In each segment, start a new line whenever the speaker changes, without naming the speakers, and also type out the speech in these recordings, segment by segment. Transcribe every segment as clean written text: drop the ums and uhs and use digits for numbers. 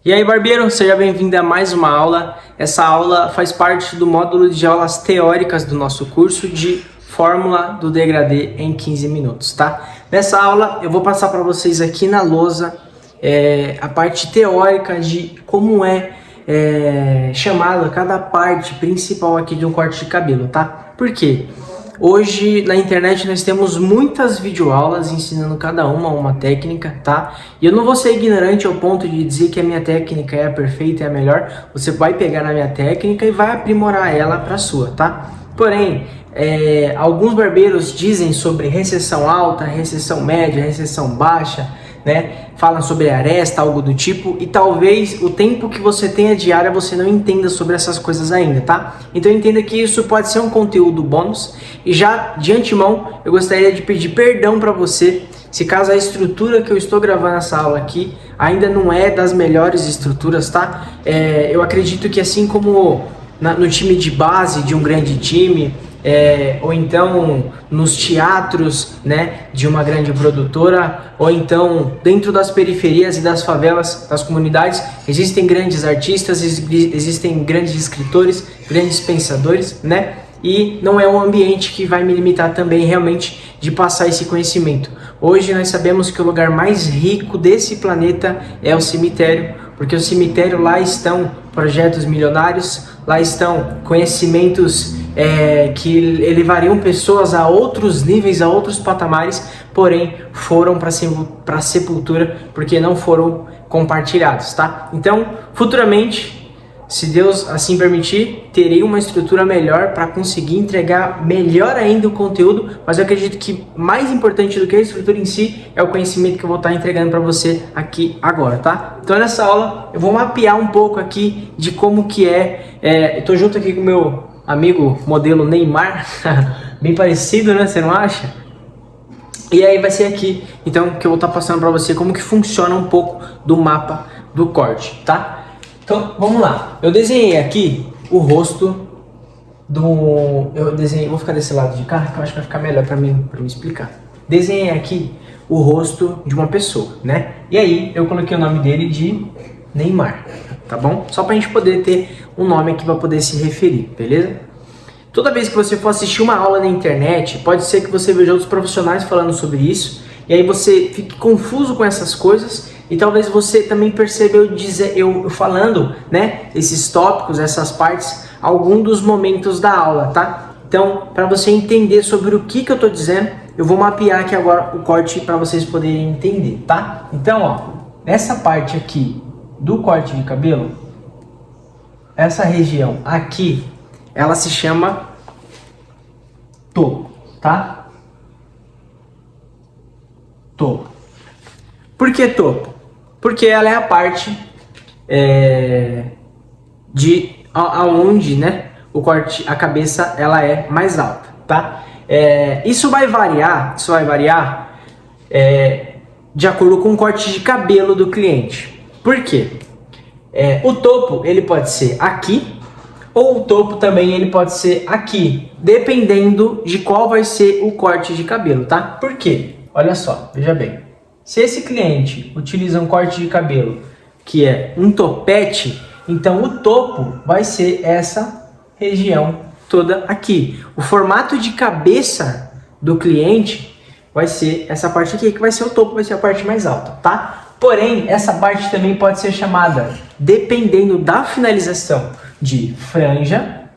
E aí, barbeiro, seja bem-vindo a mais uma aula. Essa aula faz parte do módulo de aulas teóricas do nosso curso de Fórmula do Degradê em 15 minutos, tá? Nessa aula eu vou passar para vocês aqui na lousa a parte teórica de como é chamada cada parte principal aqui de um corte de cabelo, tá? Por quê? Hoje na internet nós temos muitas videoaulas ensinando cada uma técnica, tá? E eu não vou ser ignorante ao ponto de dizer que a minha técnica é a perfeita, é a melhor. Você vai pegar na minha técnica e vai aprimorar ela para a sua, tá? Porém, alguns barbeiros dizem sobre recessão alta, recessão média, recessão baixa, né? Falam sobre aresta, algo do tipo, e talvez o tempo que você tenha de área você não entenda sobre essas coisas ainda, tá? Então entenda que isso pode ser um conteúdo bônus, e já de antemão eu gostaria de pedir perdão para você se caso a estrutura que eu estou gravando essa aula aqui ainda não é das melhores estruturas, tá? Eu acredito que assim como no time de base de um grande time, ou então nos teatros, né, de uma grande produtora, ou então dentro das periferias e das favelas, das comunidades, existem grandes artistas, existem grandes escritores, grandes pensadores, né? E não é um ambiente que vai me limitar também realmente de passar esse conhecimento. Hoje nós sabemos que o lugar mais rico desse planeta é o cemitério, porque o cemitério, lá estão projetos milionários, lá estão conhecimentos que elevariam pessoas a outros níveis, a outros patamares, porém foram para a sepultura porque não foram compartilhados, tá? Então, futuramente, se Deus assim permitir, terei uma estrutura melhor para conseguir entregar melhor ainda o conteúdo, mas eu acredito que mais importante do que a estrutura em si é o conhecimento que eu vou estar entregando para você aqui agora, tá? Então nessa aula eu vou mapear um pouco aqui de como que eu tô junto aqui com o meu amigo modelo Neymar, bem parecido, né? Você não acha? E aí vai ser aqui, então, que eu vou estar passando para você como que funciona um pouco do mapa do corte, tá? Então, vamos lá. Eu desenhei aqui o rosto vou ficar desse lado de cá, que eu acho que vai ficar melhor para mim explicar. Desenhei aqui o rosto de uma pessoa, né? E aí, eu coloquei o nome dele de Neymar, tá bom? Só pra gente poder ter um nome aqui para poder se referir, beleza? Toda vez que você for assistir uma aula na internet, pode ser que você veja outros profissionais falando sobre isso, e aí você fique confuso com essas coisas, e talvez você também perceba eu falando, né, esses tópicos, essas partes, algum dos momentos da aula, tá? Então, para você entender sobre o que eu tô dizendo, eu vou mapear aqui agora o corte para vocês poderem entender, tá? Então, ó, nessa parte aqui do corte de cabelo, essa região aqui, ela se chama topo, tá? Topo. Por que topo? Porque ela é a parte aonde, né, o corte, a cabeça, ela é mais alta, tá? Isso vai variar de acordo com o corte de cabelo do cliente. Por quê? O topo, ele pode ser aqui, ou o topo também ele pode ser aqui, dependendo de qual vai ser o corte de cabelo, tá? Por quê? Olha só, veja bem. Se esse cliente utiliza um corte de cabelo que é um topete, então o topo vai ser essa região toda aqui. O formato de cabeça do cliente vai ser essa parte aqui, que vai ser o topo, vai ser a parte mais alta, tá? Porém, essa parte também pode ser chamada, dependendo da finalização, de franja,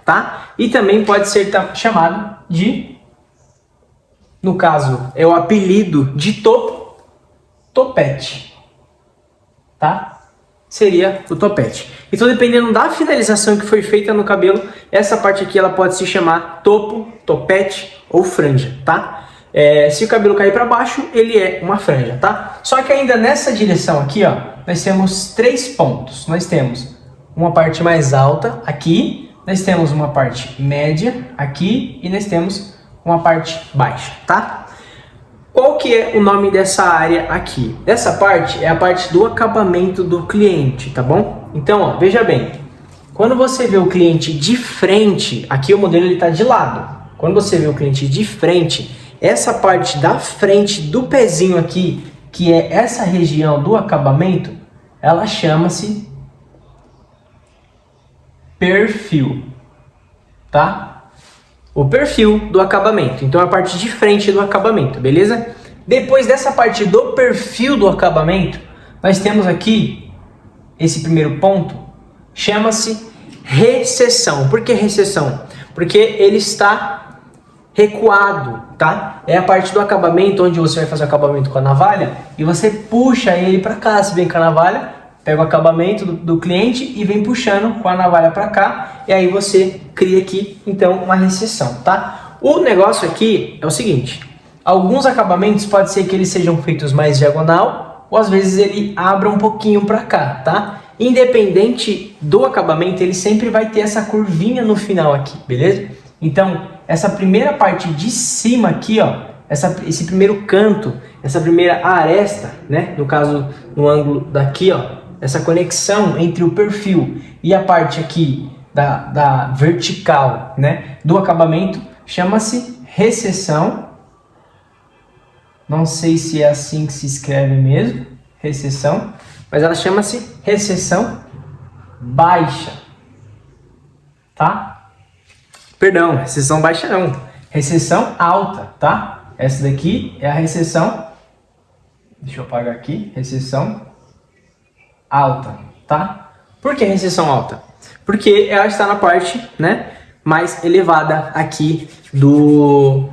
tá? E também pode ser chamado de, no caso, é o apelido de topo, topete, tá? Seria o topete. Então, dependendo da finalização que foi feita no cabelo, essa parte aqui ela pode se chamar topo, topete ou franja, tá? Se o cabelo cair para baixo, ele é uma franja, tá? Só que ainda nessa direção aqui, ó, nós temos 3 pontos. Nós temos uma parte mais alta aqui, nós temos uma parte média aqui e nós temos uma parte baixa, tá? Qual que é o nome dessa área aqui? Essa parte é a parte do acabamento do cliente, tá bom? Então, ó, veja bem, quando você vê o cliente de frente, aqui o modelo ele tá de lado. Quando você vê o cliente de frente, essa parte da frente do pezinho aqui, que é essa região do acabamento, ela chama-se perfil, tá? O perfil do acabamento. Então, a parte de frente do acabamento, beleza? Depois dessa parte do perfil do acabamento, nós temos aqui esse primeiro ponto, chama-se recessão. Por que recessão? Porque ele está recuado, tá? É a parte do acabamento onde você vai fazer o acabamento com a navalha e você puxa ele para cá. Se vem com a navalha, pega o acabamento do cliente e vem puxando com a navalha para cá, e aí você cria aqui então uma recessão, tá? O negócio aqui é o seguinte: alguns acabamentos pode ser que eles sejam feitos mais diagonal, ou às vezes ele abra um pouquinho para cá, tá? Independente do acabamento, ele sempre vai ter essa curvinha no final aqui, beleza? Então, essa primeira parte de cima aqui, ó, esse primeiro canto, essa primeira aresta, né? No caso, no ângulo daqui, ó, essa conexão entre o perfil e a parte aqui da vertical, né, do acabamento, chama-se recessão. Não sei se é assim que se escreve mesmo, recessão, mas ela chama-se recessão baixa, tá? Perdão, recessão baixa não, recessão alta, tá? Essa daqui é a recessão, deixa eu apagar aqui, recessão alta, tá? Por que recessão alta? Porque ela está na parte, né, mais elevada aqui do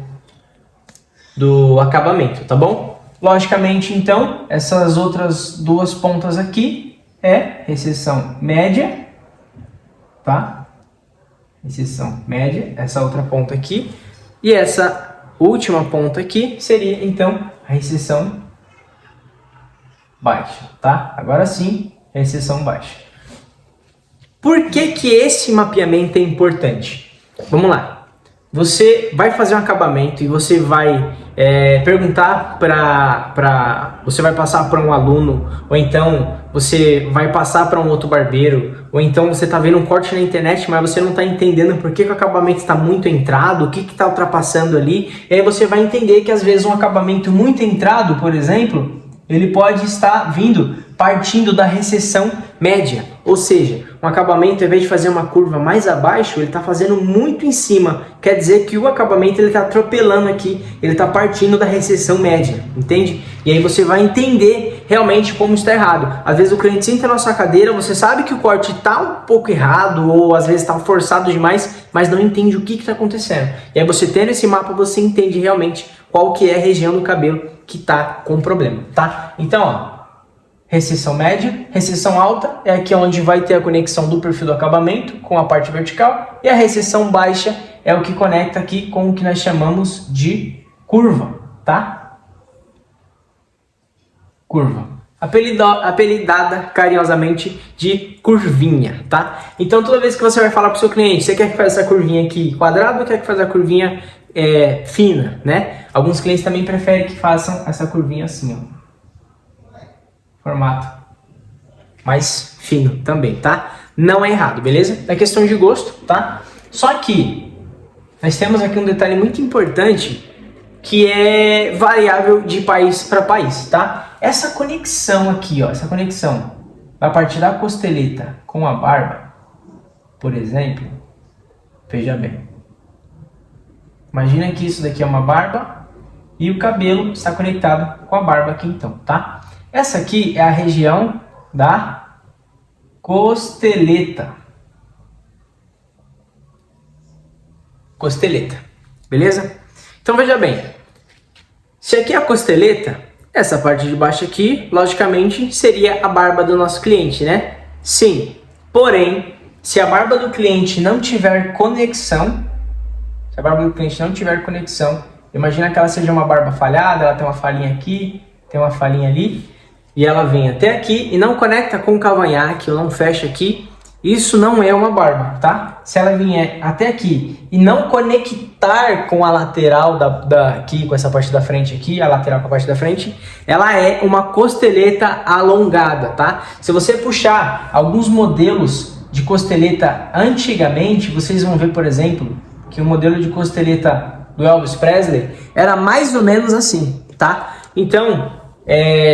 acabamento, tá bom? Logicamente, então, essas outras duas pontas aqui é recessão média, tá? Recessão média, essa outra ponta aqui, e essa última ponta aqui seria, então, a recessão baixa, tá? Agora sim, recessão baixa. Por que que esse mapeamento é importante? Vamos lá. Você vai fazer um acabamento e você vai perguntar você vai passar para um aluno, ou então você vai passar para um outro barbeiro, ou então você está vendo um corte na internet, mas você não está entendendo por que o acabamento está muito entrado, o que está ultrapassando ali, e aí você vai entender que às vezes um acabamento muito entrado, por exemplo, ele pode estar partindo da recessão média, ou seja, um acabamento, ao invés de fazer uma curva mais abaixo, ele está fazendo muito em cima. Quer dizer que o acabamento ele está atropelando aqui, ele está partindo da recessão média, entende? E aí você vai entender realmente como está errado. Às vezes o cliente senta na sua cadeira, você sabe que o corte está um pouco errado, ou às vezes está forçado demais, mas não entende o que está acontecendo. E aí você tendo esse mapa, você entende realmente qual que é a região do cabelo que está com problema, tá? Então, ó, recessão média, recessão alta é aqui onde vai ter a conexão do perfil do acabamento com a parte vertical, e a recessão baixa é o que conecta aqui com o que nós chamamos de curva, tá? Curva. Apelidada carinhosamente de curvinha, tá? Então toda vez que você vai falar para o seu cliente, você quer que faça essa curvinha aqui quadrada ou quer que faça a curvinha fina, né? Alguns clientes também preferem que façam essa curvinha assim, ó. Formato mais fino também, tá? Não é errado, beleza? É questão de gosto, tá? Só que nós temos aqui um detalhe muito importante que é variável de país para país, tá? Essa conexão aqui, ó, essa conexão da parte da costeleta com a barba, por exemplo, veja bem. Imagina que isso daqui é uma barba e o cabelo está conectado com a barba aqui então, tá? Essa aqui é a região da costeleta. Costeleta, beleza? Então veja bem, se aqui é a costeleta, essa parte de baixo aqui, logicamente, seria a barba do nosso cliente, né? Sim, porém, se a barba do cliente não tiver conexão, imagina que ela seja uma barba falhada, ela tem uma falhinha aqui, tem uma falhinha ali, e ela vem até aqui e não conecta com o cavanhaque, ou não fecha aqui, isso não é uma barba, tá? Se ela vier até aqui e não conectar com a lateral aqui, com essa parte da frente aqui, a lateral com a parte da frente, ela é uma costeleta alongada, tá? Se você puxar alguns modelos de costeleta antigamente, vocês vão ver, por exemplo, que o modelo de costeleta do Elvis Presley era mais ou menos assim, tá? Então,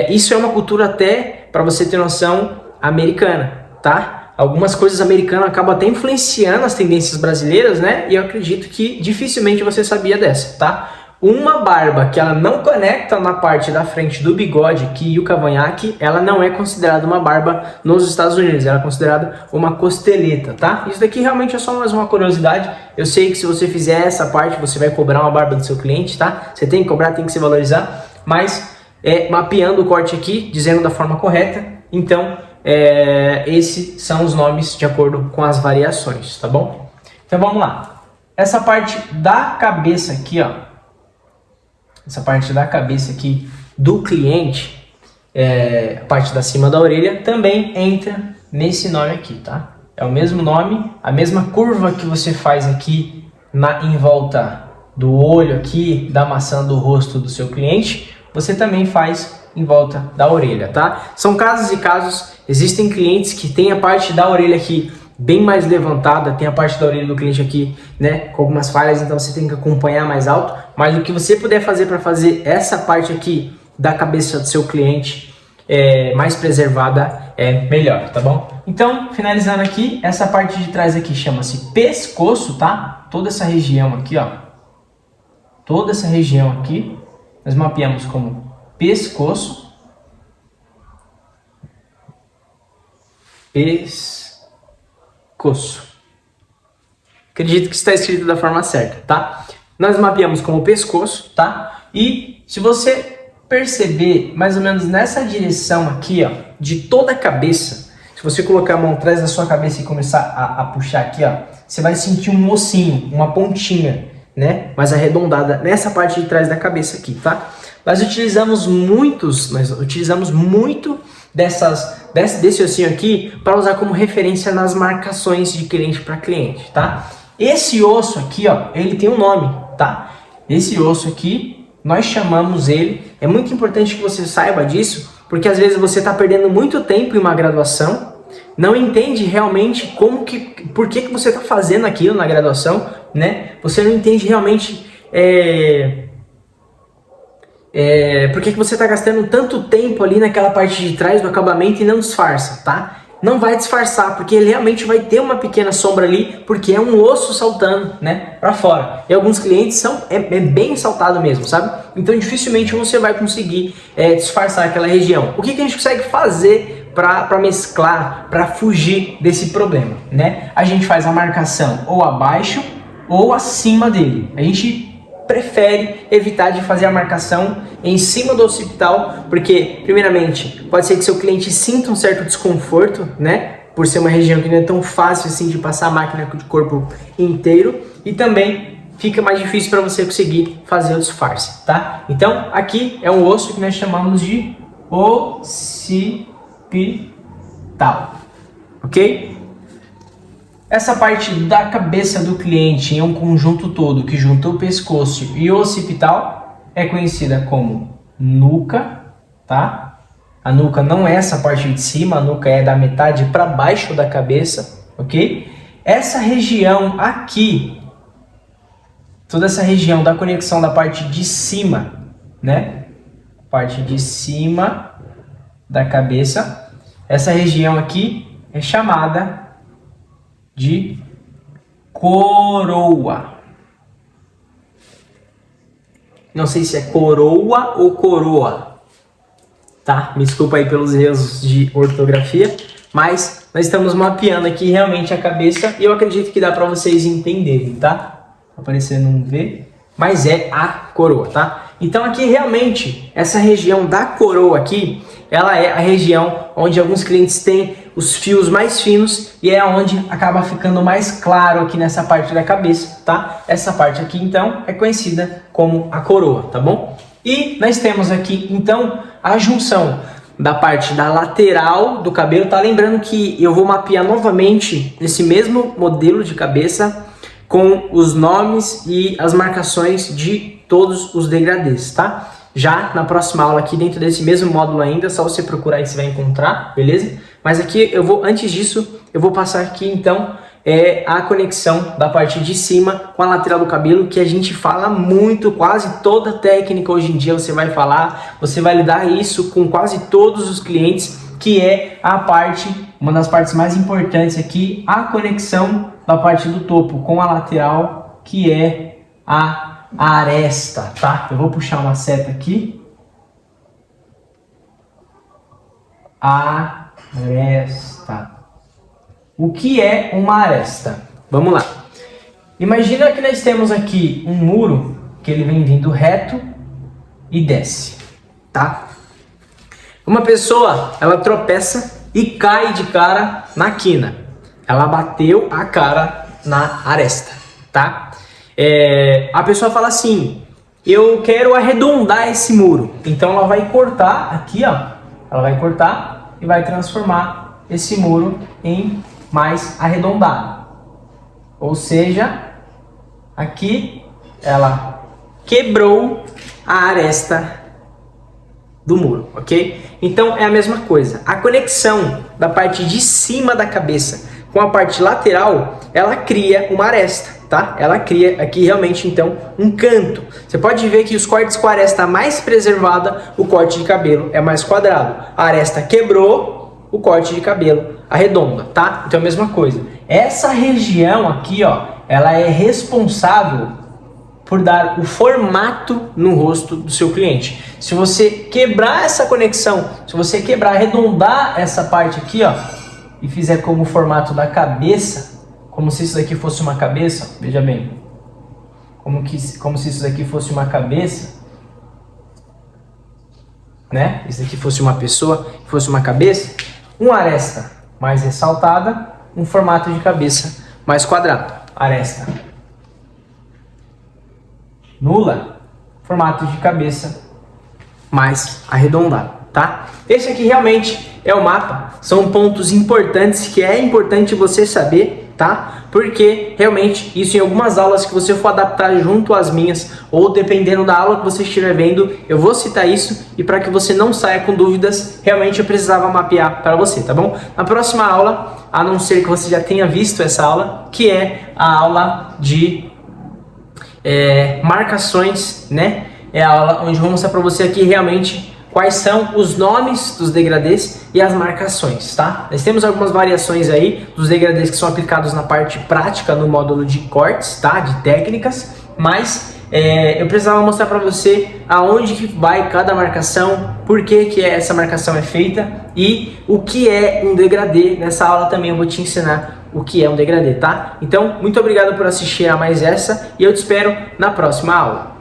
isso é uma cultura até, para você ter noção, americana, tá? Algumas coisas americanas acabam até influenciando as tendências brasileiras, né? E eu acredito que dificilmente você sabia dessa, tá? Uma barba que ela não conecta na parte da frente do bigode aqui e o cavanhaque, ela não é considerada uma barba nos Estados Unidos, ela é considerada uma costeleta, tá? Isso daqui realmente é só mais uma curiosidade. Eu sei que se você fizer essa parte, você vai cobrar uma barba do seu cliente, tá? Você tem que cobrar, tem que se valorizar, mas mapeando o corte aqui, dizendo da forma correta, então esses são os nomes de acordo com as variações, tá bom? Então vamos lá. Essa parte da cabeça aqui, ó, essa parte da cabeça aqui do cliente, a parte da cima da orelha, também entra nesse nome aqui, tá? É o mesmo nome, a mesma curva que você faz aqui em volta do olho aqui, da maçã do rosto do seu cliente, você também faz em volta da orelha, tá? São casos e casos, existem clientes que têm a parte da orelha aqui bem mais levantada, tem a parte da orelha do cliente aqui, né, com algumas falhas, então você tem que acompanhar mais alto, mas o que você puder fazer para fazer essa parte aqui da cabeça do seu cliente mais preservada é melhor, tá bom? Então, finalizando aqui, essa parte de trás aqui chama-se pescoço, tá? Toda essa região aqui, ó, toda essa região aqui, nós mapeamos como pescoço, pescoço. Acredito que está escrito da forma certa, tá? Nós mapeamos como pescoço, tá? E se você perceber mais ou menos nessa direção aqui, ó, de toda a cabeça, se você colocar a mão atrás da sua cabeça e começar a puxar aqui, ó, você vai sentir um ossinho, uma pontinha, né? Mais arredondada nessa parte de trás da cabeça aqui, tá? Nós utilizamos muito desse ossinho aqui para usar como referência nas marcações de cliente para cliente, tá? Esse osso aqui, ó, ele tem um nome, tá? Esse osso aqui, nós chamamos ele, é muito importante que você saiba disso, porque às vezes você está perdendo muito tempo em uma graduação, não entende realmente por que você está fazendo aquilo na graduação, né? Você não entende realmente por que você está gastando tanto tempo ali naquela parte de trás do acabamento e não disfarça, tá? Não vai disfarçar, porque ele realmente vai ter uma pequena sombra ali, porque é um osso saltando, né, para fora. E alguns clientes é bem saltado mesmo, sabe? Então dificilmente você vai conseguir disfarçar aquela região. O que a gente consegue fazer para mesclar, para fugir desse problema, né? A gente faz a marcação ou abaixo ou acima dele. A gente prefere evitar de fazer a marcação em cima do occipital, porque, primeiramente, pode ser que seu cliente sinta um certo desconforto, né? Por ser uma região que não é tão fácil assim de passar a máquina de corpo inteiro, e também fica mais difícil para você conseguir fazer o disfarce, tá? Então, aqui é um osso que nós chamamos de occipital, ok? Essa parte da cabeça do cliente em um conjunto todo que junta o pescoço e o occipital é conhecida como nuca, tá? A nuca não é essa parte de cima, a nuca é da metade para baixo da cabeça, ok? Essa região aqui, toda essa região da conexão da parte de cima, né? Parte de cima da cabeça, essa região aqui é chamada de coroa. Não sei se é coroa ou coroa, tá? Me desculpa aí pelos erros de ortografia, mas nós estamos mapeando aqui realmente a cabeça e eu acredito que dá para vocês entenderem, tá? Aparecendo um V, mas é a coroa, tá? Então aqui realmente, essa região da coroa aqui, ela é a região onde alguns clientes têm os fios mais finos e é onde acaba ficando mais claro aqui nessa parte da cabeça, tá? Essa parte aqui, então, é conhecida como a coroa, tá bom? E nós temos aqui, então, a junção da parte da lateral do cabelo, tá? Lembrando que eu vou mapear novamente esse mesmo modelo de cabeça com os nomes e as marcações de todos os degradês, tá? Já na próxima aula aqui dentro desse mesmo módulo ainda, só você procurar aí você vai encontrar, beleza? Mas aqui eu vou, antes disso, eu vou passar aqui então a conexão da parte de cima com a lateral do cabelo, que a gente fala muito, quase toda técnica hoje em dia você vai falar, você vai lidar isso com quase todos os clientes, que é a parte, uma das partes mais importantes aqui, a conexão da parte do topo com a lateral, que é a aresta, tá? Eu vou puxar uma seta aqui. Aresta. O que é uma aresta? Vamos lá. Imagina que nós temos aqui um muro que ele vem vindo reto e desce, tá? Uma pessoa, ela tropeça e cai de cara na quina. Ela bateu a cara na aresta, tá? A pessoa fala assim, eu quero arredondar esse muro. Então ela vai cortar aqui, ó. Ela vai cortar e vai transformar esse muro em mais arredondado. Ou seja, aqui ela quebrou a aresta do muro, ok? Então é a mesma coisa. A conexão da parte de cima da cabeça com a parte lateral, ela cria uma aresta, tá? Ela cria aqui realmente então um canto. Você pode ver que os cortes com a aresta mais preservada, o corte de cabelo é mais quadrado. A aresta quebrou, o corte de cabelo arredonda, tá? Então é a mesma coisa. Essa região aqui, ó, ela é responsável por dar o formato no rosto do seu cliente. Se você quebrar essa conexão, se você quebrar, arredondar essa parte aqui, ó, e fizer como o formato da cabeça, como se isso daqui fosse uma cabeça, veja bem, como se isso daqui fosse uma cabeça, né? Isso daqui fosse uma pessoa, fosse uma cabeça, uma aresta mais ressaltada, um formato de cabeça mais quadrado. Aresta nula, formato de cabeça mais arredondado, tá? Esse aqui realmente é o mapa, são pontos importantes que é importante você saber, tá? Porque realmente isso em algumas aulas que você for adaptar junto às minhas, ou dependendo da aula que você estiver vendo, eu vou citar isso, e para que você não saia com dúvidas, realmente eu precisava mapear para você, tá bom? Na próxima aula, a não ser que você já tenha visto essa aula, que é a aula de marcações, né? É a aula onde eu vou mostrar para você aqui realmente quais são os nomes dos degradês e as marcações, tá? Nós temos algumas variações aí dos degradês que são aplicados na parte prática no módulo de cortes, tá? De técnicas, mas eu precisava mostrar para você aonde que vai cada marcação, por que essa marcação é feita e o que é um degradê. Nessa aula também eu vou te ensinar o que é um degradê, tá? Então, muito obrigado por assistir a mais essa e eu te espero na próxima aula.